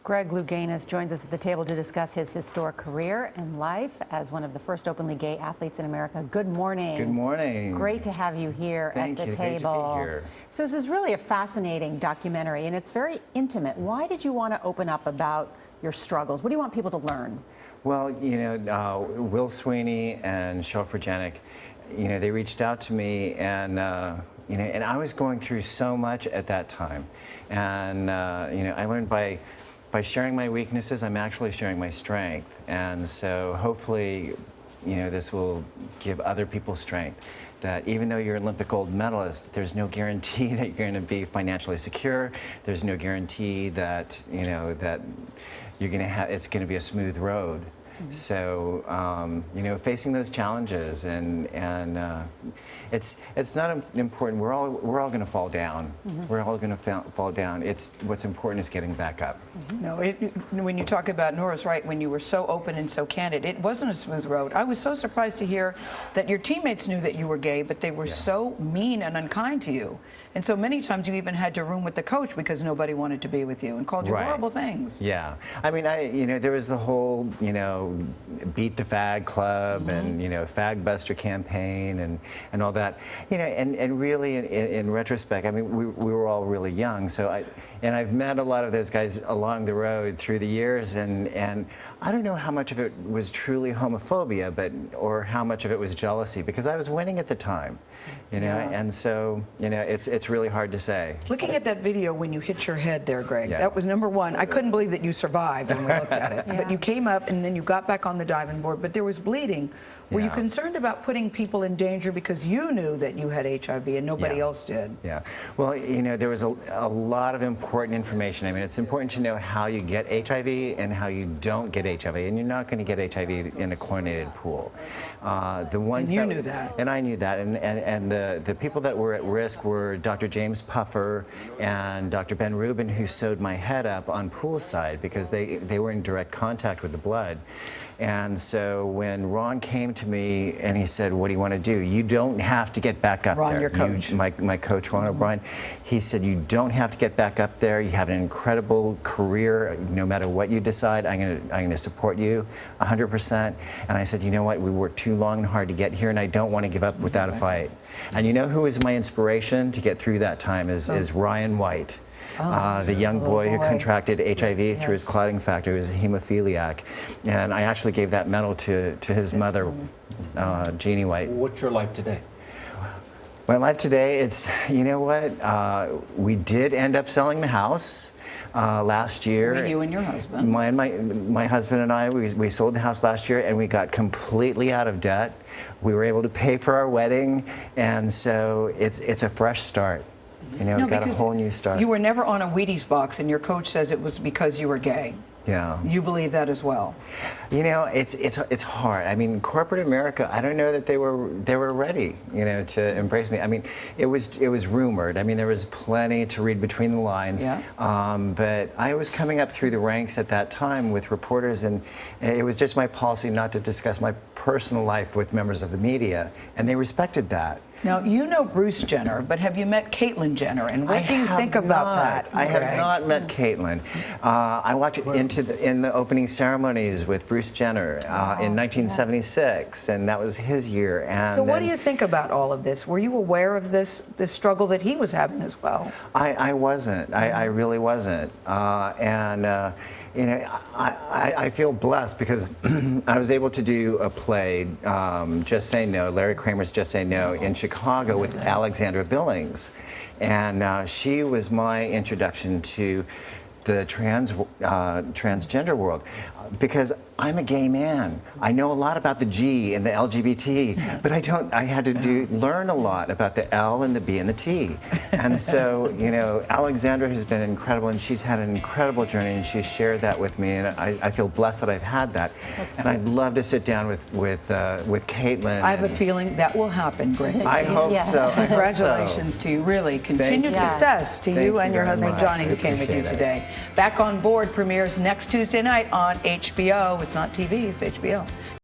Greg Louganis joins us at the table to discuss his historic career and life as one of the first openly gay athletes in America. Good morning. Good morning. Great to have you here at the table. Great to be here. So this is really a fascinating documentary, and it's very intimate. Why did you want to open up about your struggles? What do you want people to learn? Well, Will Sweeney and Cheryl Fragenic, they reached out to me, and and I was going through so much at that time, and I learned by sharing my weaknesses, I'm actually sharing my strength, and so hopefully, this will give other people strength. That even though you're an Olympic gold medalist, there's no guarantee that you're going to be financially secure. There's no guarantee that that you're going to have it's going to be a smooth road. Mm-hmm. So facing those challenges and it's not important. We're all going to fall down. Mm-hmm. We're all going to fall down. It's what's important is getting back up. Mm-hmm. No, when you talk about Nora's right, when you were so open and so candid, it wasn't a smooth road. I was so surprised to hear that your teammates knew that you were gay, but they were so mean and unkind to you. And so many times you even had to room with the coach because nobody wanted to be with you and called you horrible things. Yeah. I mean, there was the whole, beat the fag club, mm-hmm. and, fag buster campaign and all that. And really in retrospect, I mean, we were all really young. So I've met a lot of those guys along the road through the years, and I don't know how much of it was truly homophobia, or how much of it was jealousy, because I was winning at the time, and so, it's really hard to say. Looking at that video when you hit your head there, Greg, that was number one. I couldn't believe that you survived when we looked at it. But you came up and then you got back on the diving board, but there was bleeding. Were you concerned about putting people in danger because you knew that you had HIV and nobody else did? Yeah. Well, there was a lot of important information. I mean, it's important to know how you get HIV and how you don't get HIV, and you're not going to get HIV in a chlorinated pool. The ones and you knew that. And I knew that. And the people that were at risk were Dr. James Puffer and Dr. Ben Rubin, who sewed my head up on poolside because they were in direct contact with the blood. And so when Ron came to me and he said, "What do you want to do? You don't have to get back up there." Ron, your coach. My coach, Ron O'Brien, he said, "You don't have to get back up there. You have an incredible career. No matter what you decide, I'm going to support you 100%. And I said, "You know what? We worked too long and hard to get here, and I don't want to give up without a fight." And you know who is my inspiration to get through that time is Ryan White. The young boy who contracted HIV through his clotting factor. He was a hemophiliac. And I actually gave that medal to his mother, Jeannie White. What's your life today? My life today, it's, we did end up selling the house last year. You and your husband. My husband and I, we sold the house last year, and we got completely out of debt. We were able to pay for our wedding, and so it's a fresh start. We got a whole new start. You were never on a Wheaties box, and your coach says it was because you were gay. Yeah. You believe that as well? It's hard. I mean, corporate America, I don't know that they were ready, to embrace me. I mean, it was rumored. I mean, there was plenty to read between the lines. Yeah. But I was coming up through the ranks at that time with reporters, and it was just my policy not to discuss my personal life with members of the media, and they respected that. Now, you know Bruce Jenner, but have you met Caitlyn Jenner? And what do you think about that? I have not met Caitlyn. I walked in the opening ceremonies with Bruce Jenner in 1976, and that was his year. And so what do you think about all of this? Were you aware of this struggle that he was having as well? I wasn't. I really wasn't. I feel blessed because I was able to do a play, Just Say No, Larry Kramer's Just Say No, in Chicago with Alexandra Billings. And she was my introduction to the transgender world, because I'm a gay man. I know a lot about the G and the LGBT, but I had to learn a lot about the L and the B and the T. And so, Alexandra has been incredible, and she's had an incredible journey, and she's shared that with me, and I feel blessed that I've had that. And I'd love to sit down with Caitlyn. I have a feeling that will happen, Greg. I hope so. Congratulations to you, really. Continued success to you and your husband, Johnny, who came with you today. Back on Board premieres next Tuesday night on HBO. It's not TV, it's HBO.